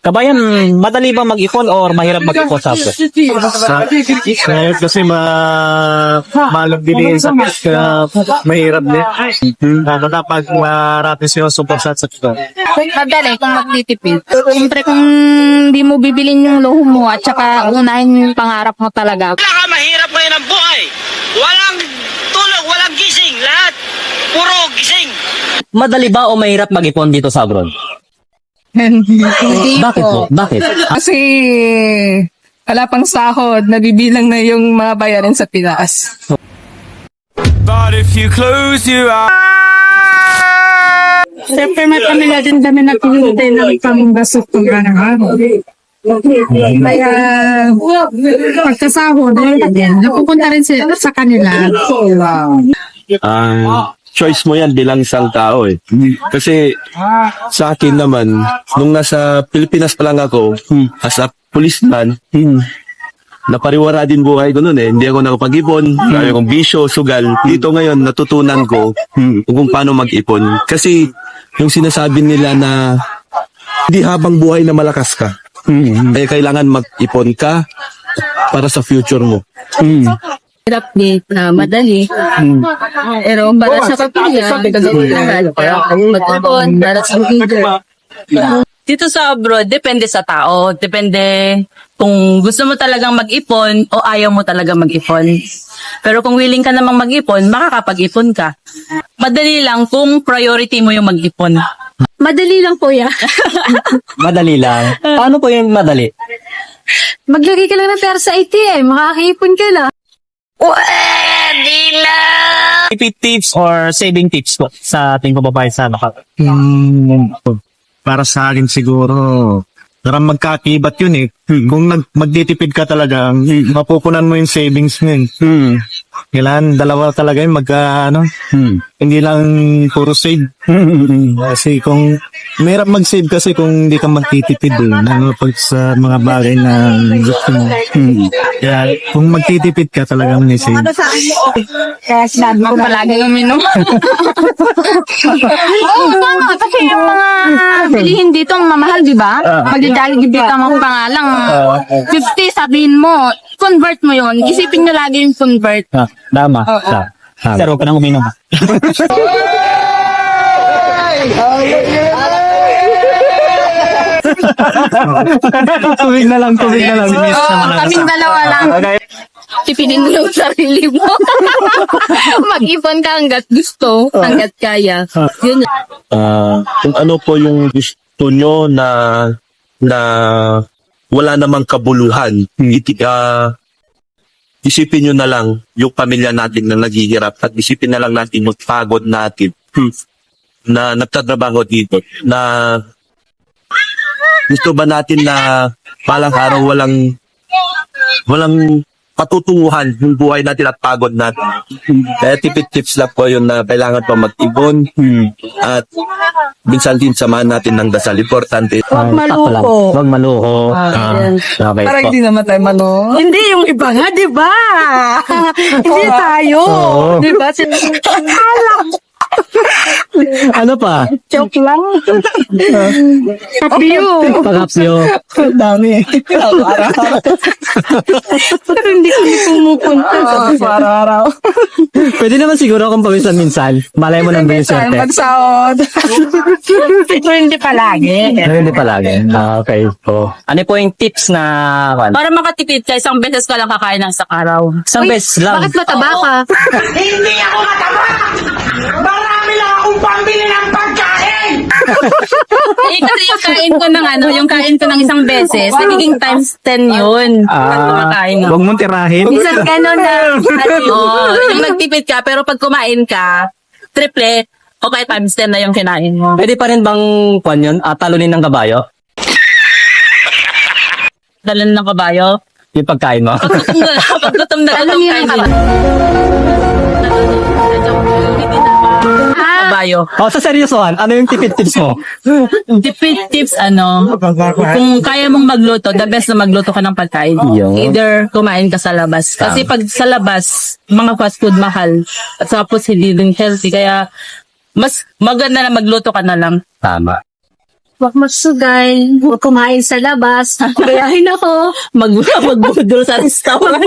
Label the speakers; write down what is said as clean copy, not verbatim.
Speaker 1: Kabayan, madali ba mag-ipon or mahirap mag-ipon sa abroad?
Speaker 2: Ngayon kasi malog din sa mahirap din. Lalo na pag marating siya suporsa sa ito.
Speaker 3: Madali kung magtitipid. Siyempre kung di mo bibilin yung luho mo at saka unahin yung pangarap mo talaga.
Speaker 4: Mahirap ngayon ang buhay. Walang tulog, walang gising. Lahat, puro gising.
Speaker 1: Madali ba o mahirap mag-ipon dito sa abroad?
Speaker 3: Hindi
Speaker 1: Bakit po?
Speaker 3: po.
Speaker 1: Bakit?
Speaker 5: Kasi wala pang sahod, nabibilang na yung mga bayarin sa Pinas.
Speaker 6: But if you close your eyes,
Speaker 5: Siyempre may pamilya din kami naghihintay ng pambasos kung araw-araw. Kaya pagkasahod, napupunta rin sa kanila.
Speaker 7: Choice mo yan bilang isang tao eh. Kasi sa akin naman, nung nasa Pilipinas pa lang ako, as a policeman, napariwara din buhay ko noon eh. Hindi ako nakapag-ipon, kaya kong bisyo, sugal. Dito ngayon, natutunan ko kung paano mag-ipon. Kasi yung sinasabi nila na hindi habang buhay na malakas ka. Kaya kailangan mag-ipon ka para sa future mo.
Speaker 3: Hirap din na madali. Pero para sa pamilya, lahat. Mag-ipon, para sa pamilya.
Speaker 8: Dito sa abroad, depende sa tao. Depende kung gusto mo talagang mag-ipon o ayaw mo talagang mag-ipon. Pero kung willing ka namang mag-ipon, makakapag-ipon ka. Madali lang kung priority mo yung mag-ipon.
Speaker 3: Madali lang po yan.
Speaker 1: Madali lang. Paano po yung madali?
Speaker 3: Maglagay ka lang ng pera sa ATM, makakaipon ka lang.
Speaker 1: Tipid tips or saving tips po sa ating kababayan sa nakaka.
Speaker 2: Para sa akin siguro, parang magkakibat yun eh. Kung magtitipid ka talaga, mapupunan mo yung savings mo yun. Kailangan dalawa talaga yun hindi lang puro save. Kasi kung mahirap mag-save kasi kung hindi ka magtitipid pag sa mga bagay na gusto mo. Kaya kung magtitipid ka talagang may save.
Speaker 3: Kaya sinabi ko palagi uminom. Oo, tama. Kasi yung mga bilihin dito, ang mamahal, di ba? Magdadagig dito ang mga pangalang 50, sabihin mo, convert mo yon. Isipin nyo lagi yung convert.
Speaker 1: Tama. Pero huwag ka nang uminom.
Speaker 2: Tubig na lang.
Speaker 3: Kaming dalawa lang. Tipidin mo yung sarili mo. Mag-ipon ka hanggat gusto, hanggat kaya. Yun lang.
Speaker 7: Kung ano po yung gusto nyo na wala namang kabuluhan, isipin nyo na lang yung pamilya natin na naghihirap at isipin na lang natin yung pagod natin na nagtatrabaho dito, na gusto ba natin na palang araw walang patutunguhan yung buhay natin at pagod natin. Kaya tipid tips lang po yun na kailangan pa mag-ibon at minsan din samahan natin ng dasal. Importante.
Speaker 5: Huwag maluko.
Speaker 1: Huwag maluko. Okay
Speaker 5: Parang
Speaker 1: po.
Speaker 5: hindi naman tayo maluko. Hindi, yung iba nga, di ba? Hindi tayo. Di ba?
Speaker 1: Ano pa?
Speaker 5: Joke lang. Kapyo.
Speaker 1: Pag-hapsyo.
Speaker 5: Dami. Pero hindi kami pumupunta. Araw-araw.
Speaker 1: Pwede naman siguro kung paminsan-minsan. Malay mo nang yung swerte.
Speaker 5: Magsahod. Ito hindi palagi.
Speaker 1: Hindi palagi. Okay po. Ano po yung tips na...
Speaker 8: Para makatipid ka, isang beses ka lang kakain ng isang araw.
Speaker 1: Isang beses lang.
Speaker 3: Bakit mataba ka?
Speaker 4: Hindi ako mataba! Marami lang akong pambili ng pagkain!
Speaker 8: Kasi yung kain ko ng yung kain ko ng isang beses, nagiging times 10 yun. Pag kumakain ako.
Speaker 2: Huwag mong tirahin.
Speaker 8: Minsan gano'n na. Yung nagtipid ka, pero pag kumain ka, triple, o kaya times 10 na yung kinain mo.
Speaker 1: Pwede pa rin bang kwan yun? Talunin ng kabayo?
Speaker 8: Dalan ng kabayo.
Speaker 1: Yung pagkain mo?
Speaker 8: Paggutom na
Speaker 3: Alam niyo yung
Speaker 8: kabayo.
Speaker 1: Oh, sa seryosohan, ano yung tipid tips mo?
Speaker 8: Tipid tips, kung kaya mong magluto, the best na magluto ka ng pagkain.
Speaker 1: Yun.
Speaker 8: Either kumain ka sa labas. Kasi pag sa labas, mga fast food mahal. At tapos hindi din healthy. Kaya, mas maganda na magluto ka na lang.
Speaker 1: Tama.
Speaker 5: Huwag magsugay, huwag kumain sa labas, gayahin ako.
Speaker 8: Magbudol sa restaurant.